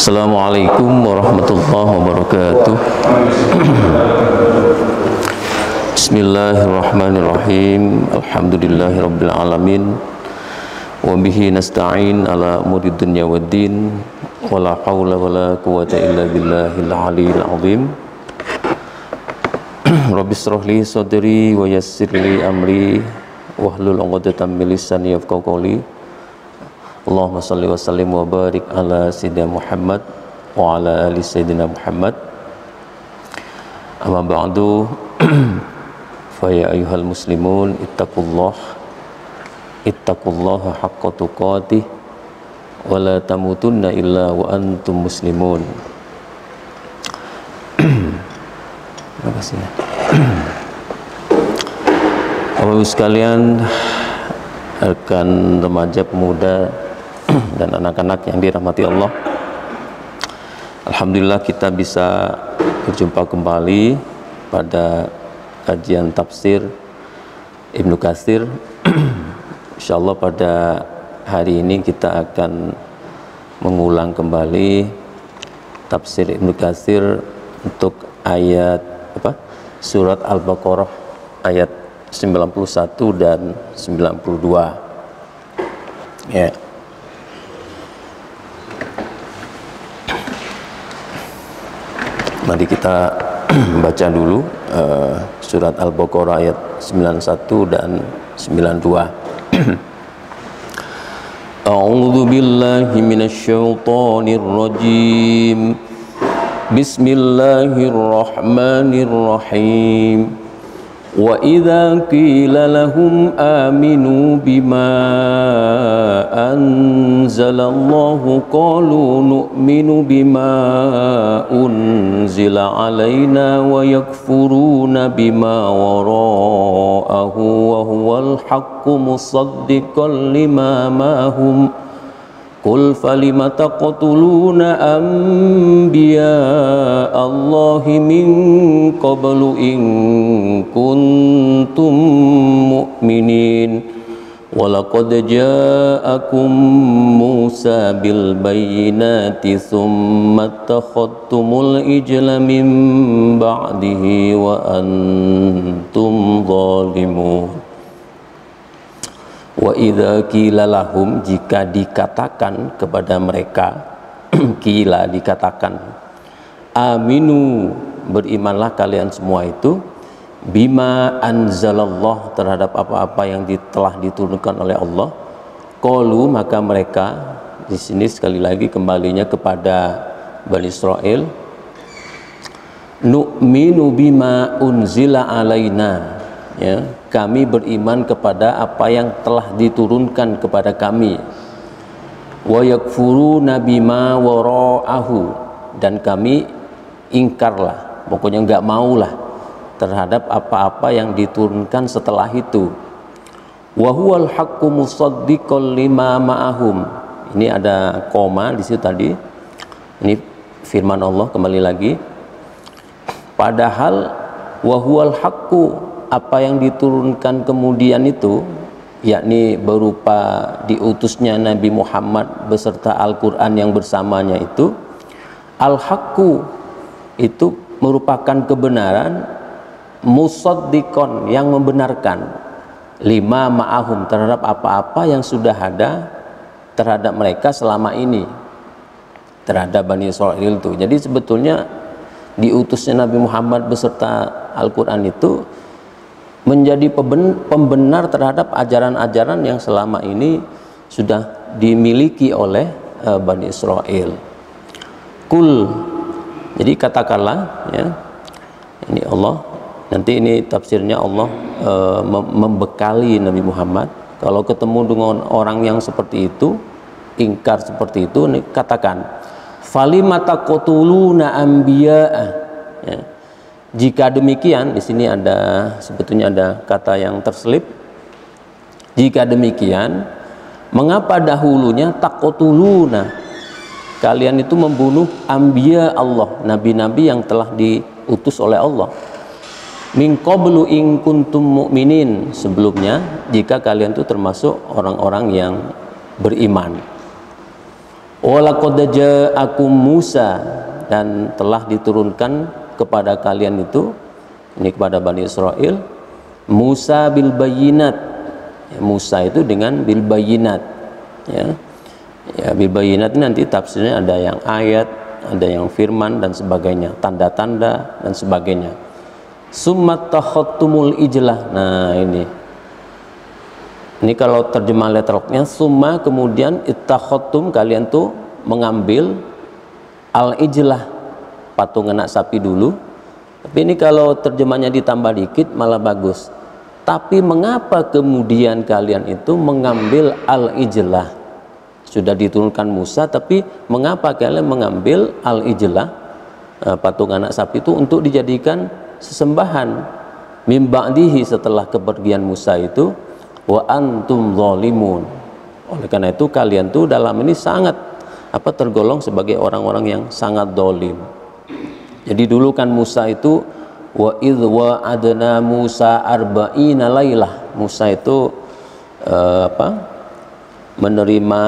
Assalamualaikum warahmatullahi wabarakatuh. Bismillahirrahmanirrahim. Alhamdulillahirabbil alamin. Wa bihi nasta'in ala umuri dunya waddin. Wala haula wala quwwata illa billahil aliyil azim. Rabbi shrah li sadri wa yassir li amri wahlul 'uqdatam min lisani yafqahu qawli. Allahumma salli wa sallim wa barik ala sayyidina Muhammad wa ala ali sayyidina Muhammad. Amma ba'du. Fa ya ayyuhal muslimun ittaqullaha haqqa tuqatih wa la tamutunna illa wa antum muslimun. Terima kasih. Bapak-Ibu sekalian, rekan remaja, pemuda dan anak-anak yang dirahmati Allah, alhamdulillah kita bisa berjumpa kembali pada kajian tafsir Ibnu Katsir. Insyaallah pada hari ini kita akan mengulang kembali tafsir Ibnu Katsir untuk ayat surat Al-Baqarah ayat 91 dan 92. Ya. Mari kita baca dulu surat Al-Baqarah ayat 91 dan 92. A'udzu billahi minasyaitonir rajim. Bismillahirrahmanirrahim. Wa idza qila lahum aminu bima anzalallahu qalu nu'minu bima unzila alaina wa yakfuruna bima wara'ahu wa huwal haqqu musaddiqan lima ma'hum. Qul falima taqtuluna anbiya Allahi min qablu in kuntum mu'minin. Walaqad ja'akum Musa bil bayyinati thumma takhadtumul ijla min ba'dihi wa antum zalimun. Wa idza qila lahum, jika dikatakan kepada mereka, qila dikatakan, aminu, berimanlah kalian semua itu, bima anzalallah, terhadap apa-apa yang telah diturunkan oleh Allah. Qalu, maka mereka, di sini sekali lagi kembalinya kepada Bani Israel, nu'minu bima unzila alaina, ya, kami beriman kepada apa yang telah diturunkan kepada kami. Wa yakfuruna bima wara'ahu, dan kami ingkarlah, pokoknya enggak maulah terhadap apa-apa yang diturunkan setelah itu. Wa huwal haqqu musaddiqan lima ma'ahum. Ini ada koma di situ tadi. Ini firman Allah kembali lagi. Padahal wa huwal haqqu, apa yang diturunkan kemudian itu, yakni berupa diutusnya Nabi Muhammad beserta Al-Quran yang bersamanya itu, al-haqqu, itu merupakan kebenaran, musaddiqon, yang membenarkan, lima ma'ahum, terhadap apa-apa yang sudah ada terhadap mereka selama ini, terhadap Bani Israil itu. Jadi sebetulnya diutusnya Nabi Muhammad beserta Al-Quran itu menjadi pembenar terhadap ajaran-ajaran yang selama ini sudah dimiliki oleh Bani Israel. Kul, jadi katakanlah, ya, ini Allah, nanti ini tafsirnya Allah membekali Nabi Muhammad, kalau ketemu dengan orang yang seperti itu, ingkar seperti itu, katakan, falimata qatuluna anbiya'a, ya. Jika demikian, di sini ada, sebetulnya ada kata yang terselip. Jika demikian, mengapa dahulunya taqtuluna, kalian itu membunuh anbiya Allah, nabi-nabi yang telah diutus oleh Allah. Min qablu in kuntum mu'minin, sebelumnya jika kalian itu termasuk orang-orang yang beriman. Walaqad ja'akum Musa, dan telah diturunkan kepada kalian itu, ini kepada Bani Israel, Musa bil bayyinat. Musa itu dengan bil bayyinat, ya. Ya, bil bayyinat nanti tafsirnya ada yang ayat, ada yang firman dan sebagainya, tanda-tanda dan sebagainya. Summa takhattumul ijlah. Nah, ini kalau terjemah letternya, summa kemudian ittakhattum, kalian tuh mengambil al-ijlah, patung anak sapi dulu. Tapi ini kalau terjemahnya ditambah dikit malah bagus. Tapi mengapa kemudian kalian itu mengambil al-ijlah? Sudah diturunkan Musa, tapi mengapa kalian mengambil al-ijlah, patung anak sapi itu, untuk dijadikan sesembahan mim ba'dihi, setelah kepergian Musa itu, wa antum zalimun. Oleh karena itu kalian tuh dalam ini sangat tergolong sebagai orang-orang yang sangat zalim. Jadi dulu kan Musa itu, wa idh wa'adna Musa arba'ina lailah. Musa itu menerima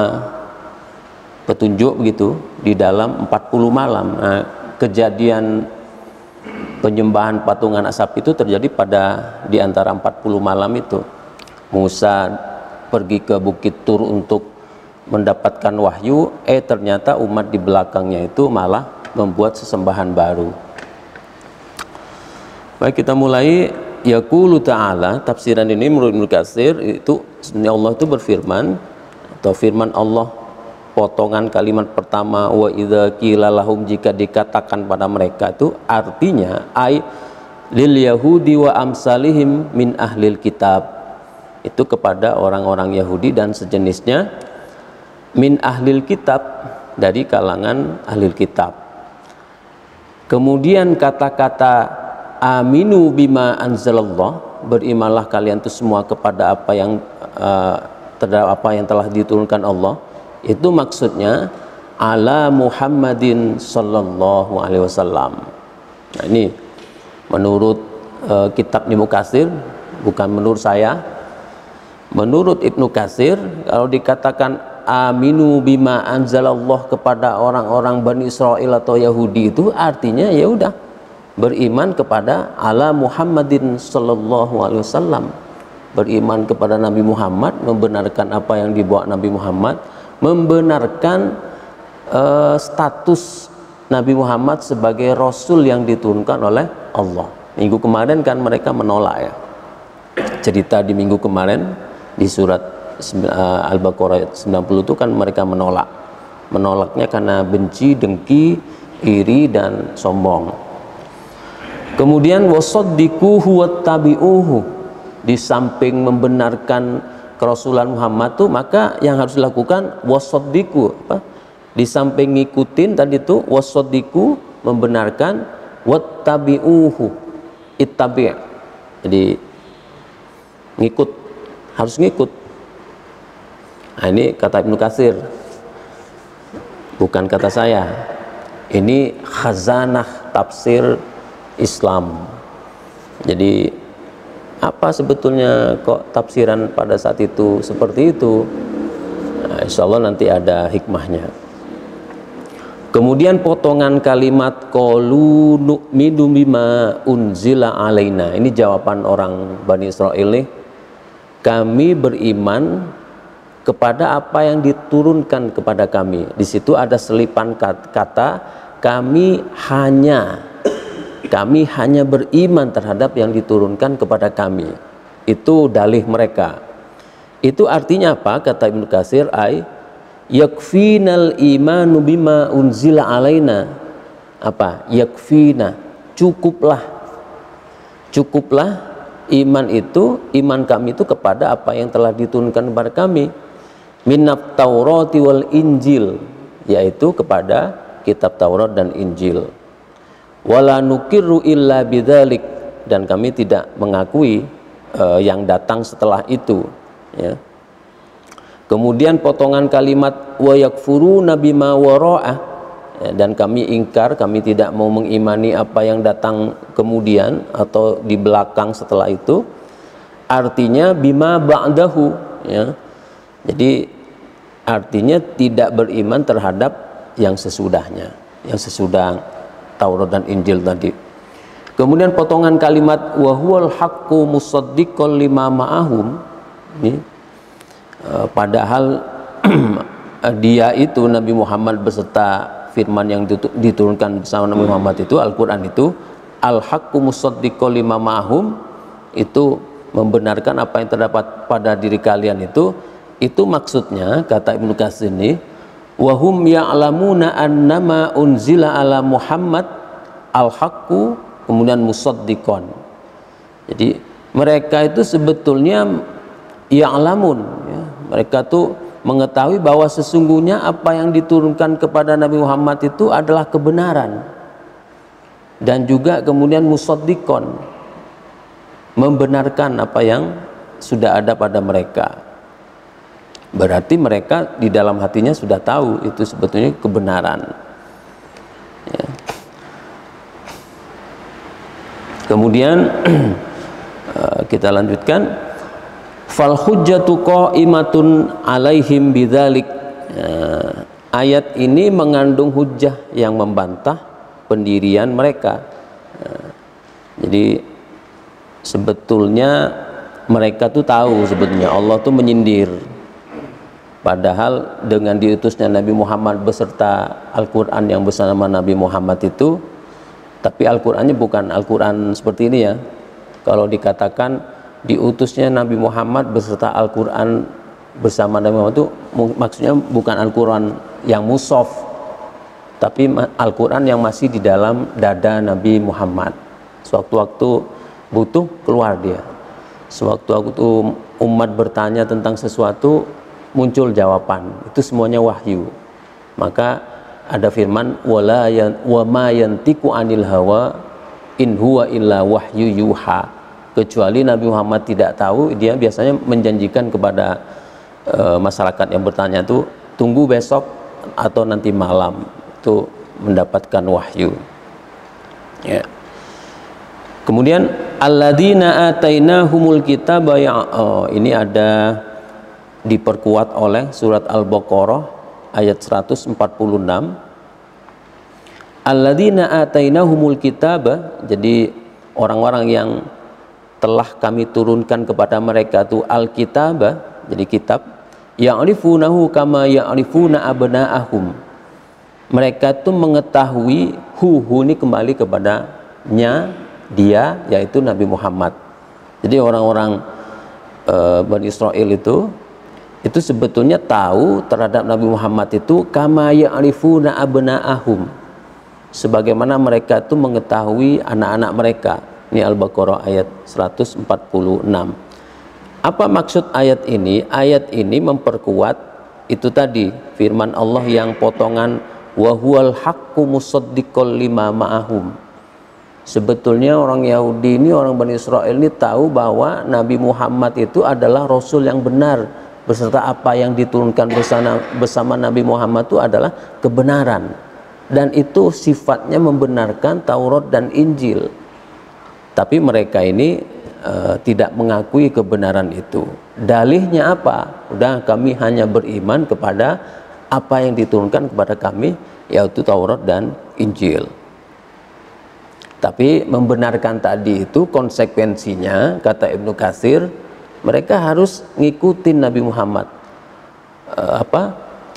petunjuk begitu di dalam 40 malam. Nah, kejadian penyembahan patung anak sapi itu terjadi di antara 40 malam itu. Musa pergi ke Bukit Tur untuk mendapatkan wahyu, ternyata umat di belakangnya itu malah membuat sesembahan baru. Baik, kita mulai. Yaqulu ta'ala, tafsiran ini menurut Ibnu Katsir itu sebenarnya Allah itu berfirman, atau firman Allah, potongan kalimat pertama, wa idza qila lahum, jika dikatakan pada mereka, itu artinya lil yahudi wa amsalihim min ahlil kitab, itu kepada orang-orang Yahudi dan sejenisnya, min ahlil kitab, dari kalangan ahlil kitab. Kemudian kata-kata aminu bima anzalallah, berimanlah kalian itu semua kepada apa yang terhadap apa yang telah diturunkan Allah, itu maksudnya ala Muhammadin sallallahu alaihi wasallam. Nah, ini menurut kitab Ibnu Katsir, bukan menurut saya. Menurut Ibnu Katsir, kalau dikatakan aminu bima anzalallah kepada orang-orang Bani Israel atau Yahudi, itu artinya ya udah beriman kepada ala Muhammadin sallallahu alaihi wasallam, beriman kepada Nabi Muhammad, membenarkan apa yang dibawa Nabi Muhammad, membenarkan status Nabi Muhammad sebagai Rasul yang diturunkan oleh Allah. Minggu kemarin kan mereka menolak, ya, cerita di minggu kemarin di surat Al-Baqarah 90 itu kan mereka menolaknya karena benci, dengki, iri dan sombong. Kemudian wasaddiquhu wattabi'uhu, di samping membenarkan kerasulan Muhammad tuh, maka yang harus dilakukan wasaddiqu, di samping ngikutin tadi itu wasaddiqu, membenarkan, wattabi'uhu, ittabi', jadi ngikut, harus ngikut. Nah, ini kata Ibnu Katsir, bukan kata saya. Ini khazanah tafsir Islam. Jadi apa sebetulnya kok tafsiran pada saat itu seperti itu? Nah, insya Allah nanti ada hikmahnya. Kemudian potongan kalimat qalu nu'minu bima unzila alaina. Ini jawaban orang Bani Israil nih. Kami beriman kepada apa yang diturunkan kepada kami. Di situ ada selipan kata kami hanya beriman terhadap yang diturunkan kepada kami. Itu dalih mereka. Itu artinya apa? Kata Ibnu Katsir, yakfinal imanu bima unzila alaina. Apa? Yakfina, cukuplah iman kami itu kepada apa yang telah diturunkan kepada kami, minat Taurati wal Injil, yaitu kepada kitab Taurat dan Injil. Wala nukirru illa bidzalik, dan kami tidak mengakui yang datang setelah itu, ya. Kemudian potongan kalimat wa yakfuruna bima wara'ah, ya, dan kami ingkar, kami tidak mau mengimani apa yang datang kemudian atau di belakang setelah itu, artinya bima ba'dahu, ya. Jadi artinya tidak beriman terhadap yang sesudahnya, yang sesudah Taurat dan Injil tadi. Kemudian potongan kalimat wa huwal haqqu musaddiqan lima ma'ahum, ini padahal dia itu Nabi Muhammad beserta firman yang diturunkan bersama Nabi Muhammad itu, Al-Quran itu, al-haqqu musaddiqan lima ma'ahum, itu membenarkan apa yang terdapat pada diri kalian itu maksudnya kata Ibnu Katsir ini, wahum ya'lamuna annama unzila ala Muhammad al-haqqu kemudian musaddiqan. Jadi mereka itu sebetulnya ya'lamun, ya, mereka tuh mengetahui bahwa sesungguhnya apa yang diturunkan kepada Nabi Muhammad itu adalah kebenaran, dan juga kemudian musaddiqan, membenarkan apa yang sudah ada pada mereka. Berarti mereka di dalam hatinya sudah tahu itu sebetulnya kebenaran, ya. Kemudian kita lanjutkan, fal hujjatu qa'imatun alaihim bidzalik. Ayat ini mengandung hujjah yang membantah pendirian mereka. Jadi sebetulnya mereka tuh tahu sebetulnya Allah tuh menyindir, padahal dengan diutusnya Nabi Muhammad beserta Al-Quran yang bersama Nabi Muhammad itu, tapi Al-Qurannya bukan Al-Quran seperti ini ya. Kalau dikatakan diutusnya Nabi Muhammad beserta Al-Quran bersama Nabi Muhammad itu maksudnya bukan Al-Quran yang mushaf, tapi Al-Quran yang masih di dalam dada Nabi Muhammad. Sewaktu-waktu butuh keluar dia, sewaktu-waktu umat bertanya tentang sesuatu muncul jawaban, itu semuanya wahyu. Maka ada firman wa ma yantiqu anil hawa in huwa illa wahyu yuha, kecuali Nabi Muhammad tidak tahu, dia biasanya menjanjikan kepada masyarakat yang bertanya itu tunggu besok atau nanti malam itu mendapatkan wahyu, ya. Kemudian alladzina atainahumul kitaba, ini ada diperkuat oleh surat Al-Baqarah ayat 146, alladzina atainahumul kitaba, jadi orang-orang yang telah kami turunkan kepada mereka itu al-kitaba, jadi kitab, ya'rifunahu kama ya'rifuna abna'ahum, mereka itu mengetahui ini kembali kepadanya dia, yaitu Nabi Muhammad. Jadi orang-orang Bani Israel itu sebetulnya tahu terhadap Nabi Muhammad itu kama ya'rifuna abna'ahum, sebagaimana mereka itu mengetahui anak-anak mereka. Ini Al-Baqarah ayat 146. Apa maksud ayat ini? Ayat ini memperkuat itu tadi firman Allah yang potongan wa huwal haqqu musaddiqan lima ma'ahum. Sebetulnya orang Yahudi ini, orang Bani Israel ini tahu bahwa Nabi Muhammad itu adalah Rasul yang benar, beserta apa yang diturunkan bersama Nabi Muhammad itu adalah kebenaran, dan itu sifatnya membenarkan Taurat dan Injil. Tapi mereka ini tidak mengakui kebenaran itu. Dalihnya apa? Udah, kami hanya beriman kepada apa yang diturunkan kepada kami, yaitu Taurat dan Injil. Tapi membenarkan tadi itu konsekuensinya, kata Ibnu Katsir, mereka harus ngikutin Nabi Muhammad,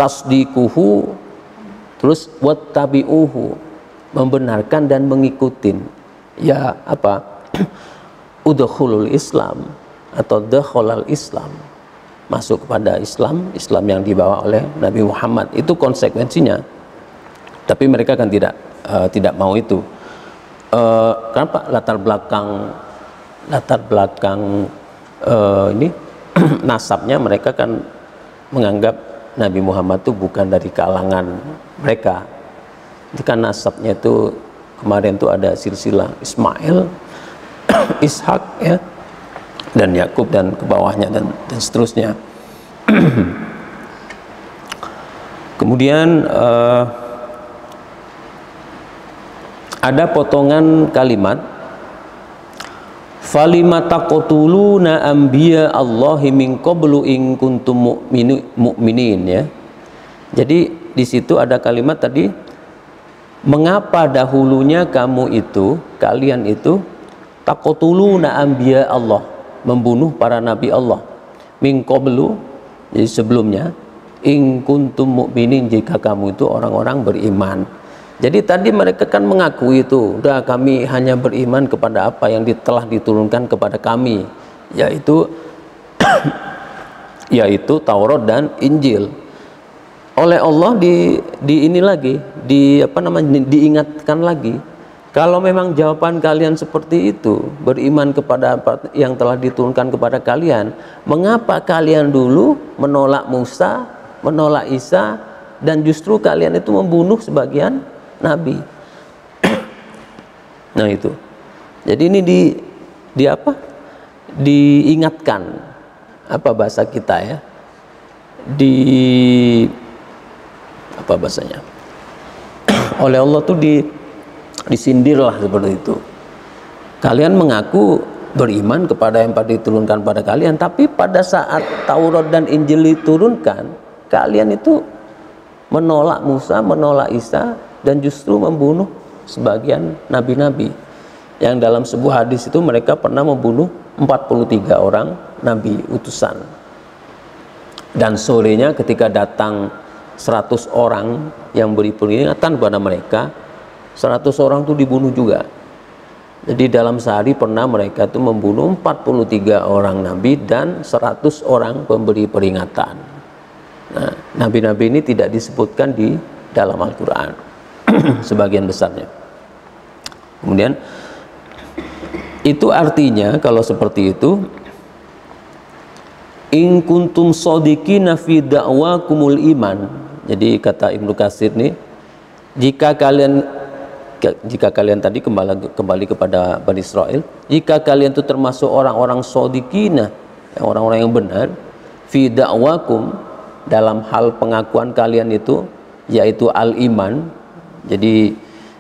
tasdikuhu, terus wattabi'uhu, membenarkan dan mengikutin, ya udkhulul Islam atau dakhalal Islam, masuk kepada Islam yang dibawa oleh Nabi Muhammad, itu konsekuensinya. Tapi mereka kan tidak mau itu. Kenapa? Latar belakang ini nasabnya, mereka kan menganggap Nabi Muhammad itu bukan dari kalangan mereka. Itu kan nasabnya itu kemarin tuh ada silsilah Ismail, Ishak, ya, dan Yakub dan ke bawahnya dan seterusnya. Kemudian ada potongan kalimat falima taqtuluna anbiya Allahi min qablu in kuntum mu'minin, ya. Jadi di situ ada kalimat tadi, mengapa dahulunya kalian itu taqtuluna anbiya Allah, membunuh para nabi Allah, min qablu, jadi sebelumnya, in kuntum mu'minin, jika kamu itu orang-orang beriman. Jadi tadi mereka kan mengakui itu, udah kami hanya beriman kepada apa yang telah diturunkan kepada kami, yaitu yaitu Taurat dan Injil. Oleh Allah diingatkan lagi, kalau memang jawaban kalian seperti itu, beriman kepada apa yang telah diturunkan kepada kalian, mengapa kalian dulu menolak Musa, menolak Isa, dan justru kalian itu membunuh sebagian nabi? Nah itu, jadi ini diingatkan, apa bahasa kita ya, apa bahasanya, oleh Allah tuh disindirlah seperti itu. Kalian mengaku beriman kepada yang diturunkan pada kalian, tapi pada saat Taurat dan Injil diturunkan, kalian itu menolak Musa, menolak Isa, dan justru membunuh sebagian nabi-nabi. Yang dalam sebuah hadis itu mereka pernah membunuh 43 orang nabi utusan. Dan sorenya ketika datang 100 orang yang beri peringatan kepada mereka, 100 orang itu dibunuh juga. Jadi dalam sehari pernah mereka itu membunuh 43 orang nabi dan 100 orang pemberi peringatan. Nah, nabi-nabi ini tidak disebutkan di dalam Al-Quran sebagian besarnya. Kemudian itu artinya kalau seperti itu, in kuntum shodiqina fi da'wakumul iman. Jadi kata Ibnu Katsir nih, jika kalian tadi kembali kepada Bani Israel, jika kalian itu termasuk orang-orang shodiqina, orang-orang yang benar, fi da'wakum, dalam hal pengakuan kalian itu, yaitu al-iman. Jadi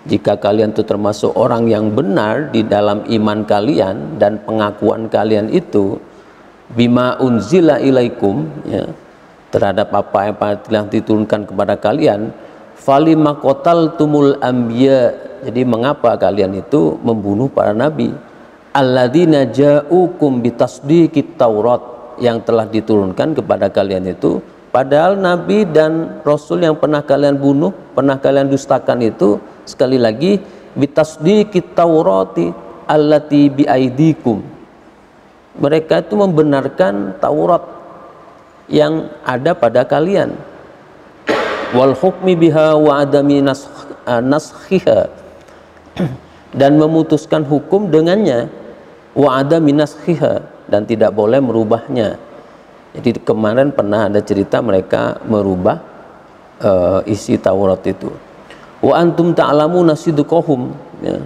jika kalian itu termasuk orang yang benar di dalam iman kalian dan pengakuan kalian itu, bima unzila ilaikum, ya, terhadap apa yang telah diturunkan kepada kalian, falima qataltumul anbiya, jadi mengapa kalian itu membunuh para nabi, alladzina ja'ukum bitasdiqit Taurat, yang telah diturunkan kepada kalian itu, padahal nabi dan rasul yang pernah kalian bunuh, pernah kalian dustakan itu, sekali lagi, bitasdiqit Taurati allati biaidikum, mereka itu membenarkan Taurat yang ada pada kalian, wal hukmi biha wa adami naskhiha, dan memutuskan hukum dengannya, wa adami naskhiha, dan tidak boleh merubahnya. Jadi kemarin pernah ada cerita mereka merubah isi Taurat itu. Wa antum ta'lamuna sidqahum, ya.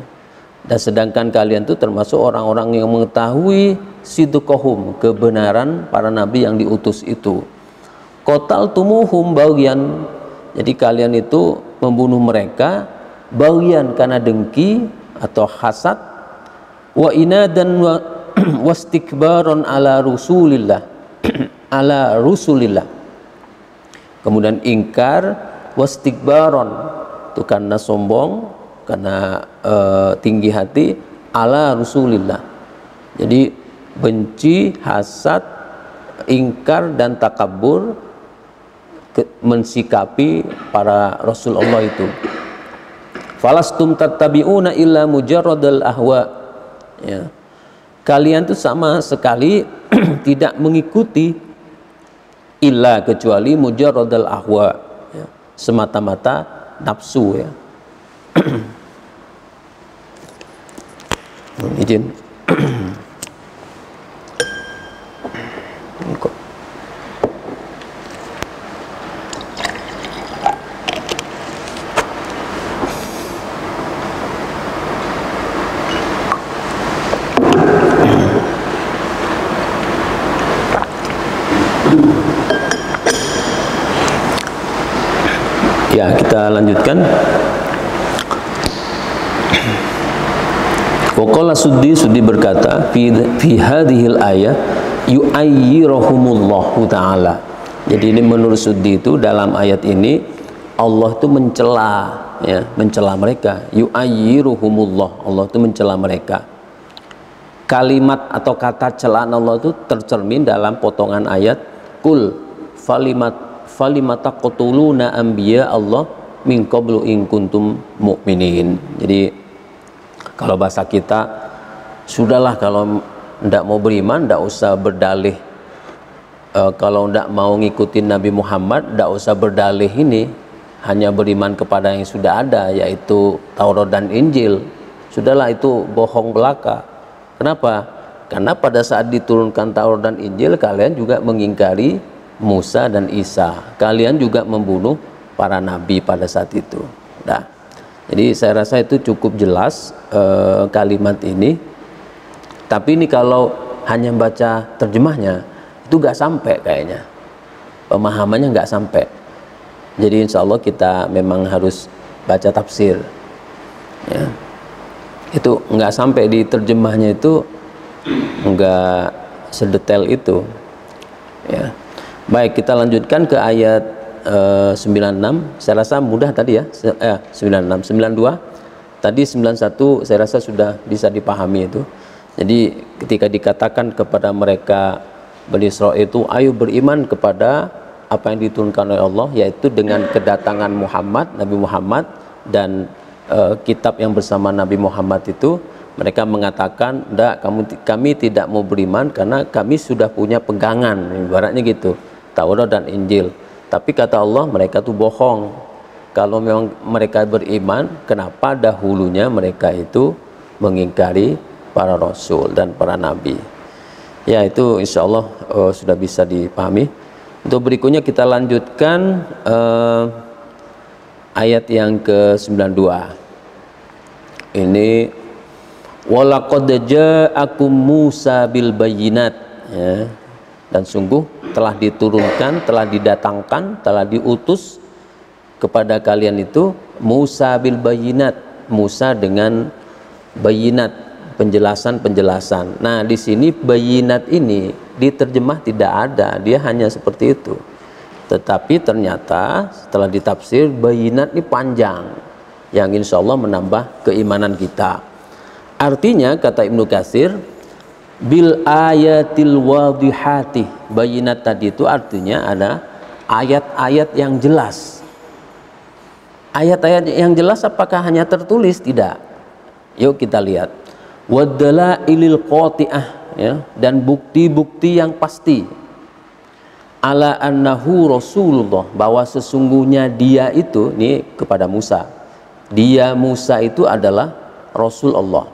Dan sedangkan kalian itu termasuk orang-orang yang mengetahui sidqahum, kebenaran para nabi yang diutus itu. Qataltumuhum baghyan, jadi kalian itu membunuh mereka baghyan, karena dengki atau hasad, wa inadan wastikbaron ala rusulillah ala rusulillah, kemudian ingkar, wastikbaron itu karena sombong, karena tinggi hati, ala rusulillah, jadi benci, hasad, ingkar dan takabur mensikapi para Rasulullah itu. Falastum tattabi'una illa mujarradal ahwa, ya. Kalian itu sama sekali tidak mengikuti illa, kecuali mujarradal ahwa, ya, semata-mata nafsu, ya. Izin. Ya, kita lanjutkan. Waqala Suddi berkata, fi hadhil ayah yu'ayyirahumullahu ta'ala Jadi ini menurut Suddi itu dalam ayat ini Allah itu mencela, ya, mencela mereka. Yu'ayyiruhumullah, Allah itu mencela mereka. Kalimat atau kata celaan Allah itu tercermin dalam potongan ayat kul falimata anbiya Allah min qablu in kuntum mu'minin. Jadi kalau bahasa kita, sudahlah kalau ndak mau beriman ndak usah berdalih, kalau ndak mau ngikutin Nabi Muhammad ndak usah berdalih ini, hanya beriman kepada yang sudah ada, yaitu Taurat dan Injil. Sudahlah, itu bohong belaka. Kenapa? Karena pada saat diturunkan Taurat dan Injil, kalian juga mengingkari Musa dan Isa. Kalian juga membunuh para nabi pada saat itu. Nah, jadi saya rasa itu cukup jelas kalimat ini. Tapi ini kalau hanya baca terjemahnya, itu nggak sampai kayaknya. Pemahamannya nggak sampai. Jadi insya Allah kita memang harus baca tafsir. Ya. Itu nggak sampai di terjemahnya, itu nggak sedetail itu, ya. Baik, kita lanjutkan ke ayat 96. Saya rasa mudah tadi ya, 96, 92 tadi, 91 saya rasa sudah bisa dipahami itu. Jadi ketika dikatakan kepada mereka Bani Israil itu, ayo beriman kepada apa yang diturunkan oleh Allah, yaitu dengan kedatangan Muhammad, Nabi Muhammad, dan kitab yang bersama Nabi Muhammad itu, mereka mengatakan, enggak, kami tidak mau beriman karena kami sudah punya pegangan, ibaratnya gitu, Taurat dan Injil. Tapi kata Allah, mereka tuh bohong. Kalau memang mereka beriman, kenapa dahulunya mereka itu mengingkari para rasul dan para nabi? Ya, itu insya Allah sudah bisa dipahami. Untuk berikutnya kita lanjutkan ayat yang ke-92. Ini walaqad ja'akum Musa bil bayyinat, ya. Dan sungguh telah diturunkan, telah didatangkan, telah diutus kepada kalian itu Musa bil bayyinat, Musa dengan bayyinat, penjelasan-penjelasan. Nah, di sini bayyinat ini diterjemah tidak ada, dia hanya seperti itu. Tetapi ternyata setelah ditafsir, bayyinat ini panjang, yang insya Allah menambah keimanan kita. Artinya kata Ibnu Katsir, bil ayatil wadihati, bayyinat tadi itu artinya ada ayat-ayat yang jelas. Ayat-ayat yang jelas apakah hanya tertulis? Tidak. Yuk kita lihat. Wadalailil qati'ah, ya, dan bukti-bukti yang pasti. Ala annahu Rasulullah, bahwa sesungguhnya dia itu, ini kepada Musa, dia Musa itu adalah Rasul Allah.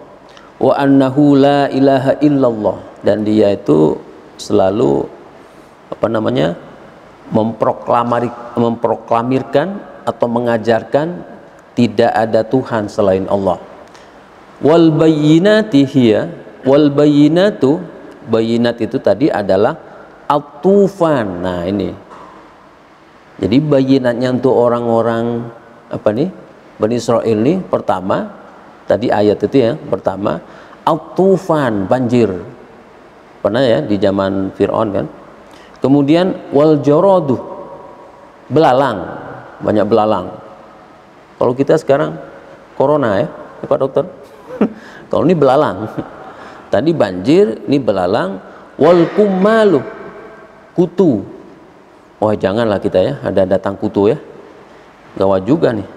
Wa annahu la ilaha illallah, dan dia itu selalu memproklamirkan atau mengajarkan tidak ada Tuhan selain Allah. Wal bayyinati hiya, wal bayyinatu, bayyinat itu tadi adalah at-tufan. Nah, ini jadi bayyinatnya untuk orang-orang Bani Israil ini, pertama tadi ayat itu ya, pertama at-tufan, banjir, pernah ya di zaman Fir'aun kan. Kemudian wal jaradu, belalang, banyak belalang. Kalau kita sekarang corona ya Pak Dokter. Kalau ini belalang. Tadi banjir, ini belalang. Wal kummalu, kutu. Wah, janganlah kita ya ada datang kutu ya, gawat juga nih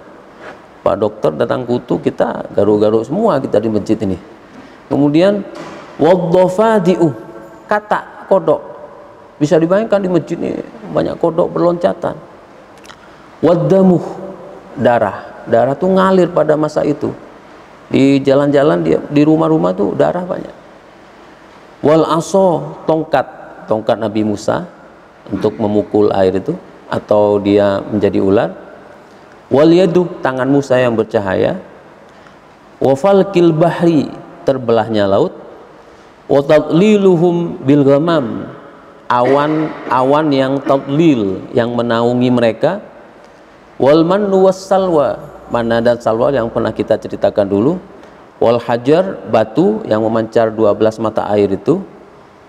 Pak Dokter, datang kutu, kita garuk-garuk semua kita di masjid ini. Kemudian waddafadi'u, katak, kodok, bisa dibayangkan di masjid ini banyak kodok berloncatan. Waddamuh, darah tuh ngalir pada masa itu, di jalan-jalan, di rumah-rumah tuh darah banyak. Wal aso, tongkat Nabi Musa untuk memukul air itu, atau dia menjadi ular. Wal yadu, tangan Musa yang bercahaya. Wa falkil bahri, terbelahnya laut. Wa tadliluhum bil ghamam, awan yang tadlil, yang menaungi mereka. Wal mannu was salwa, manna dan salwa yang pernah kita ceritakan dulu. Wal hajar, batu yang memancar 12 mata air itu.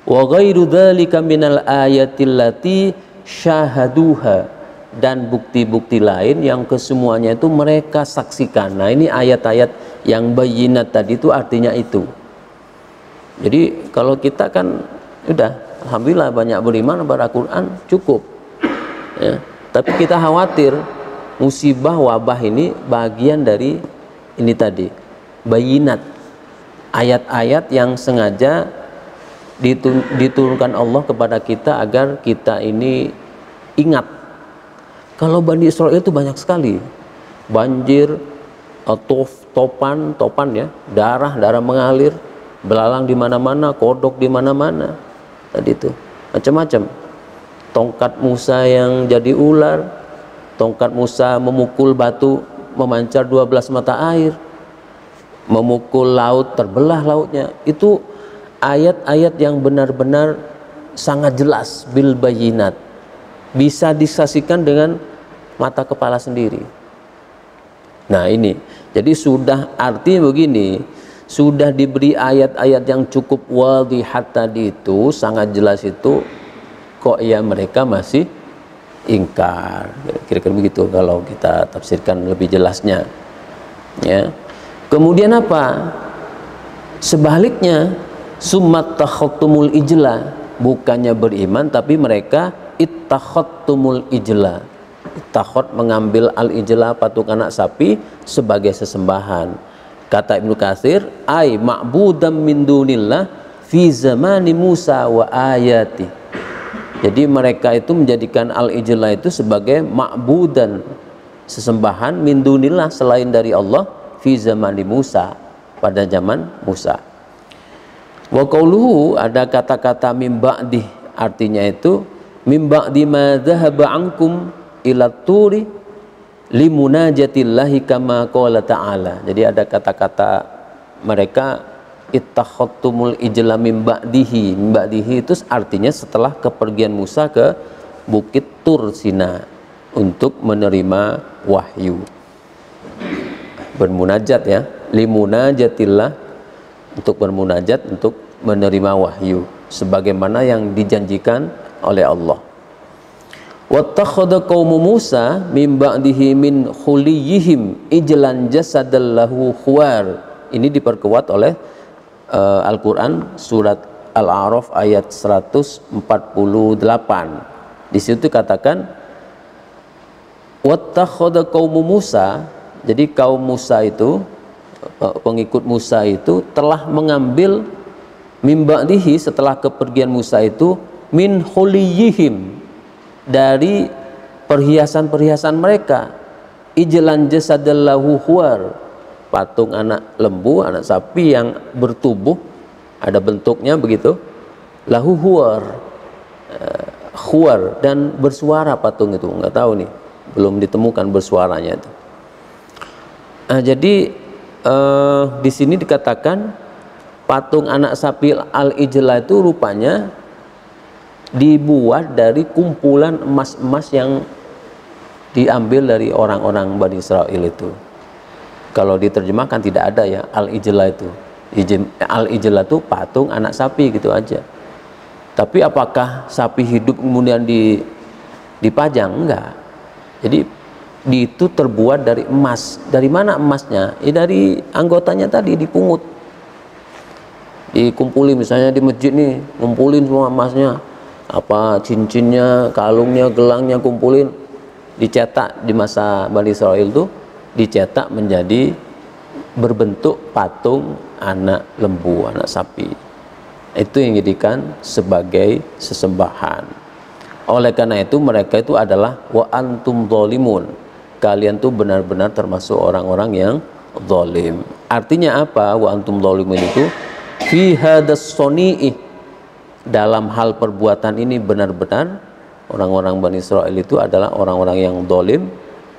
Wa ghairu dzalika minal ayatil lati syahaduha, dan bukti-bukti lain yang kesemuanya itu mereka saksikan. Nah, ini ayat-ayat yang bayyinat tadi itu artinya itu. Jadi kalau kita kan udah alhamdulillah banyak beriman pada Quran cukup ya. Tapi kita khawatir musibah wabah ini bagian dari ini tadi, bayyinat, ayat-ayat yang sengaja diturunkan Allah kepada kita agar kita ini ingat. Kalau Bani Israel itu banyak sekali banjir, topan ya, darah mengalir, belalang di mana-mana, kodok di mana-mana, tadi itu macam-macam. Tongkat Musa yang jadi ular, tongkat Musa memukul batu memancar 12 mata air, memukul laut terbelah lautnya. Itu ayat-ayat yang benar-benar sangat jelas, bil bayyinat, bisa disaksikan dengan mata kepala sendiri. Nah ini, jadi sudah artinya begini, sudah diberi ayat-ayat yang cukup wadihat tadi itu, sangat jelas itu, kok ya mereka masih ingkar. Kira-kira begitu kalau kita tafsirkan lebih jelasnya ya. Kemudian apa? Sebaliknya, summat takhattumul ijla, bukannya beriman tapi mereka ittakhattumul ijla. Ittakhot mengambil al-ijla, patung anak sapi, sebagai sesembahan. Kata Ibnu Katsir, ai ma'budam min dunillah fi zamani Musa wa ayati. Jadi mereka itu menjadikan al-ijla itu sebagai ma'budan, sesembahan, min dunillah, selain dari Allah, fi zamani Musa, pada zaman Musa. Wa qauluhu, ada kata-kata mim ba'di, artinya itu mim ba'di ma dhahaba ankum ila turi limunajatillahi kama qala ta'ala. Jadi ada kata-kata mereka ittakhattumul ijla mim ba'dihi. Mim ba'dihi itu artinya setelah kepergian Musa ke Bukit Tur Sina untuk menerima wahyu, bermunajat ya, limunajatillah, untuk bermunajat, untuk menerima wahyu sebagaimana yang dijanjikan oleh Allah. Wattakhadha qaumu Musa min ba'dihi min khuliyihim ijlan jasadallahu khuwar. Ini diperkuat oleh Al-Quran surat Al-A'raf ayat 148. Di situ katakan wattakhadha qaumu Musa, jadi kaum Musa itu, pengikut Musa itu telah mengambil min ba'dihi, setelah kepergian Musa itu, min khuliyihim, dari perhiasan-perhiasan mereka, ijlan jasadallahu khuwar, patung anak lembu, anak sapi yang bertubuh, ada bentuknya begitu, lahu khuwar, khuwar, dan bersuara patung itu, nggak tahu nih, belum ditemukan bersuaranya itu. Nah, jadi di sini dikatakan patung anak sapi al-ijla itu rupanya dibuat dari kumpulan emas-emas yang diambil dari orang-orang Bani Israel itu. Kalau diterjemahkan tidak ada ya al-ijla itu. Al-ijla itu patung anak sapi gitu aja. Tapi apakah sapi hidup kemudian dipajang? Enggak. Jadi itu terbuat dari emas. Dari mana emasnya? Ya dari anggotanya tadi, dipungut, dikumpulin, misalnya di masjid nih, ngumpulin semua emasnya, apa cincinnya, kalungnya, gelangnya, kumpulin, dicetak. Di masa Bani Israel itu dicetak menjadi berbentuk patung anak lembu, anak sapi. Itu yang dijadikan sebagai sesembahan. Oleh karena itu mereka itu adalah wa antum zalimun, kalian tuh benar-benar termasuk orang-orang yang zalim. Artinya apa? Wa antum zalimun itu fi hadas soni'i, dalam hal perbuatan ini benar-benar orang-orang Bani Israel itu adalah orang-orang yang zalim.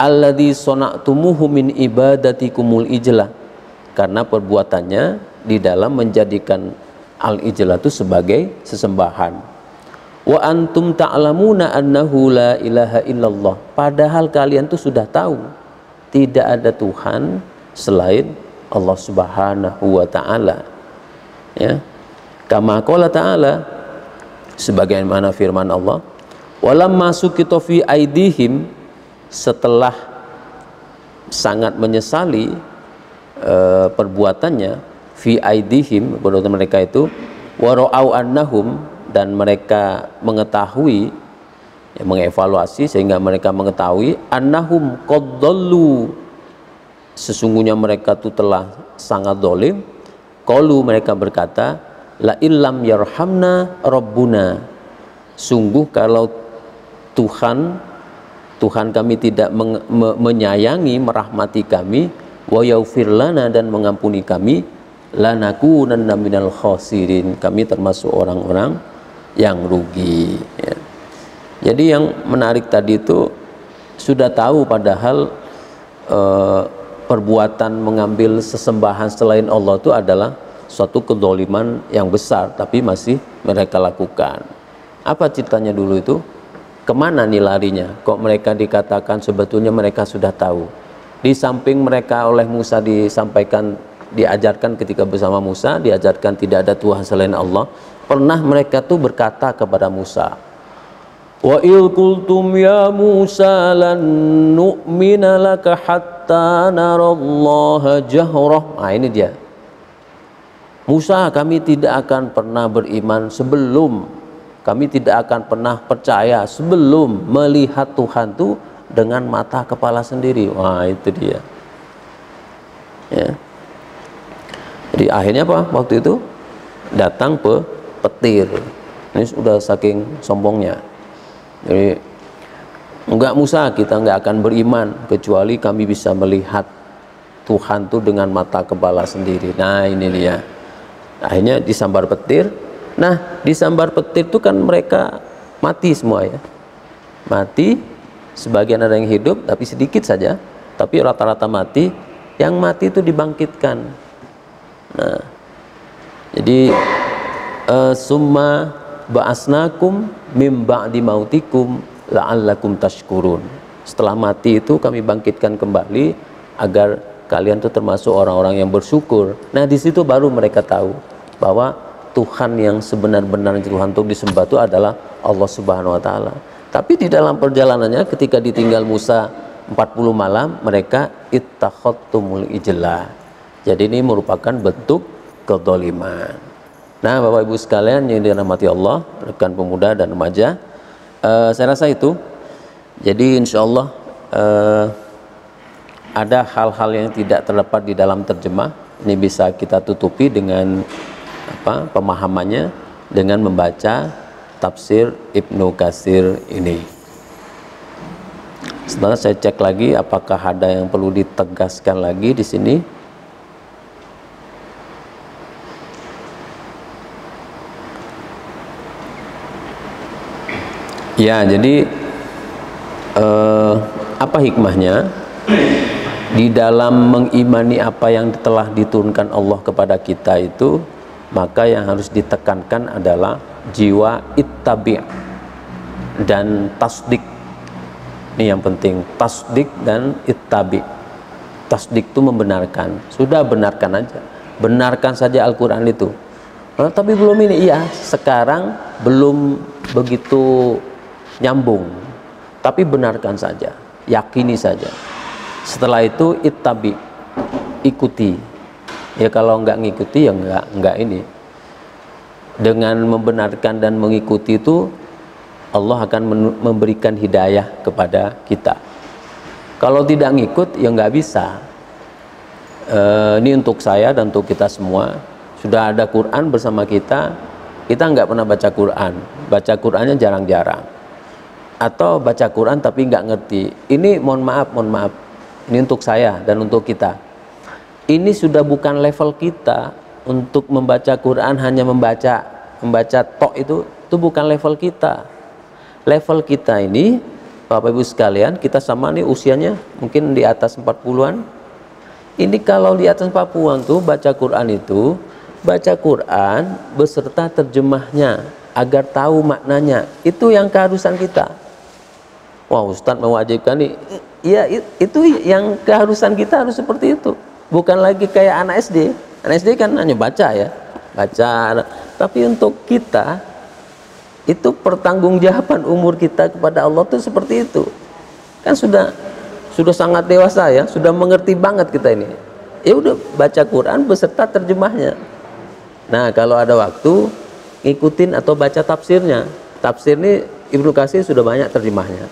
Alladzi sona'tumuhu min ibadatikumul ijlah, karena perbuatannya di dalam menjadikan al-ijlah itu sebagai sesembahan. Wa antum ta'lamuna annahu la ilaha illallah, padahal kalian tuh sudah tahu tidak ada Tuhan selain Allah Subhanahu wa ta'ala ya. Kama qala ta'ala, sebagaimana firman Allah, Walamma sukita fi aidihim, setelah sangat menyesali perbuatannya, fi aidihim, perbuatan mereka itu, wa ra'au annahum, dan mereka mengetahui, mengevaluasi sehingga mereka mengetahui, annahum qad dhallu, sesungguhnya mereka itu telah sangat zalim. Qalu, mereka berkata, la illam yarhamna rabbuna, sungguh kalau Tuhan kami tidak menyayangi, merahmati kami, wa yaghfir lana, dan mengampuni kami, lanakunanna minal khasirin, kami termasuk orang-orang yang rugi, ya. Jadi yang menarik tadi itu sudah tahu padahal perbuatan mengambil sesembahan selain Allah itu adalah suatu kezaliman yang besar, tapi masih mereka lakukan. Apa ceritanya dulu itu? Kemana nih larinya? Kok mereka dikatakan sebetulnya mereka sudah tahu? Di samping mereka oleh Musa disampaikan, diajarkan ketika bersama Musa, diajarkan tidak ada Tuhan selain Allah. Pernah mereka tuh berkata kepada Musa, wa il qultum ya Musa lan nu'mina laka hatta narallaha jahrah. Nah ini dia. Musa, kami tidak akan pernah beriman sebelum, kami tidak akan pernah percaya sebelum melihat Tuhan itu dengan mata kepala sendiri. Wah itu dia, ya. Jadi akhirnya apa? Waktu itu datang petir. Ini sudah saking sombongnya. Jadi enggak Musa, kita enggak akan beriman kecuali kami bisa melihat Tuhan itu dengan mata kepala sendiri. Nah ini dia. Akhirnya disambar petir. Nah disambar petir itu kan mereka mati semua, ya. Mati, sebagian ada yang hidup tapi sedikit saja, tapi rata-rata mati. Yang mati itu dibangkitkan. Nah jadi summa ba'asnakum mim ba'di mautikum la'allakum tashkurun. Setelah mati itu kami bangkitkan kembali agar kalian itu termasuk orang-orang yang bersyukur. Nah di situ baru mereka tahu bahwa Tuhan yang sebenar-benarnya Tuhan untuk disembah itu adalah Allah Subhanahu wa taala. Tapi di dalam perjalanannya ketika ditinggal Musa 40 malam, mereka ittakhadtumul ijla. Jadi ini merupakan bentuk kedzaliman. Nah, Bapak Ibu sekalian yang dirahmati Allah, rekan pemuda dan remaja, saya rasa itu. Jadi insya Allah ada hal-hal yang tidak terdapat di dalam terjemah. Ini bisa kita tutupi dengan pemahamannya, dengan membaca tafsir Ibnu Katsir ini. Setelah saya cek lagi apakah ada yang perlu ditegaskan lagi di sini. Ya, jadi apa hikmahnya di dalam mengimani apa yang telah diturunkan Allah kepada kita itu? Maka yang harus ditekankan adalah jiwa ittabi' dan tasdik. Ini yang penting, tasdik dan ittabi'. Tasdik itu membenarkan, sudah benarkan aja, benarkan saja Al-Quran itu. Tapi belum ini, iya sekarang belum begitu nyambung, tapi benarkan saja, yakini saja. Setelah itu ittabi', ikuti. Ya kalau nggak ngikuti ya nggak ini. Dengan membenarkan dan mengikuti itu Allah akan memberikan hidayah kepada kita. Kalau tidak ngikut ya nggak bisa. Ini untuk saya dan untuk kita semua. Sudah ada Quran bersama kita nggak pernah baca Quran. Baca Qurannya jarang-jarang. Atau baca Quran tapi nggak ngerti. Ini mohon maaf. Ini untuk saya dan untuk kita. Ini sudah bukan level kita untuk membaca Quran, hanya membaca tok itu bukan level kita. Level kita ini, Bapak Ibu sekalian, kita sama nih usianya mungkin di atas 40-an. Ini kalau di atas 40-an tuh baca Quran beserta terjemahnya agar tahu maknanya. Itu yang keharusan kita. Wah, Ustadz mewajibkan nih. Ya itu yang keharusan kita harus seperti itu. Bukan lagi kayak anak SD. Anak SD kan hanya baca ya, baca. Tapi untuk kita Itu pertanggungjawaban umur kita kepada Allah tuh seperti itu. Kan sudah sangat dewasa ya, sudah mengerti banget kita ini. Ya udah baca Quran beserta terjemahnya. Nah, kalau ada waktu ngikutin atau baca tafsirnya. Tafsir ini Ibnu Katsir sudah banyak terjemahnya.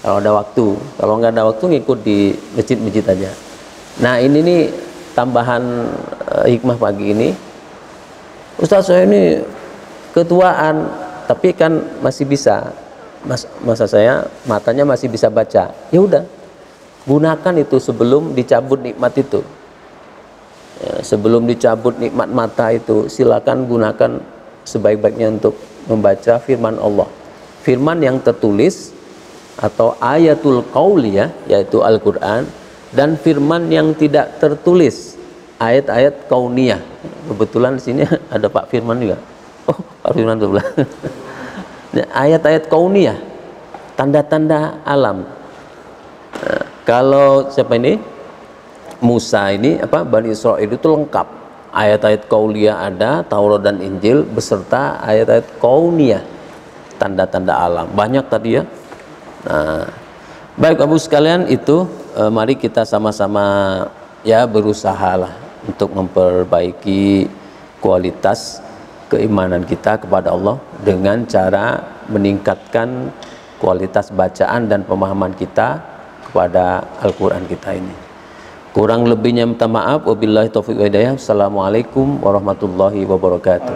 Kalau ada waktu, kalau nggak ada waktu ngikut di masjid-masjid aja. Nah, ini nih tambahan hikmah pagi ini. Ustaz, saya ini ketuaan, tapi kan masih bisa. Masa saya matanya masih bisa baca. Ya udah, gunakan itu sebelum dicabut nikmat itu. Ya, sebelum dicabut nikmat mata itu, silakan gunakan sebaik-baiknya untuk membaca firman Allah. Firman yang tertulis atau ayatul qauliyah, yaitu Al-Quran, dan firman yang tidak tertulis, ayat-ayat kauniyah. Kebetulan di sini ada Pak Firman juga. Oh, Pak Firman sebelah. Ayat-ayat kauniyah, tanda-tanda alam. Nah, kalau siapa ini? Musa ini Bani Israil itu lengkap. Ayat-ayat kauniyah ada, Taurat dan Injil beserta ayat-ayat kauniyah, tanda-tanda alam. Banyak tadi ya. Nah, baik Bapak sekalian, itu mari kita sama-sama ya berusahalah untuk memperbaiki kualitas keimanan kita kepada Allah dengan cara meningkatkan kualitas bacaan dan pemahaman kita kepada Al-Quran kita ini. Kurang lebihnya minta maaf. Wabillahi taufiq wa hidayah. Assalamualaikum warahmatullahi wabarakatuh.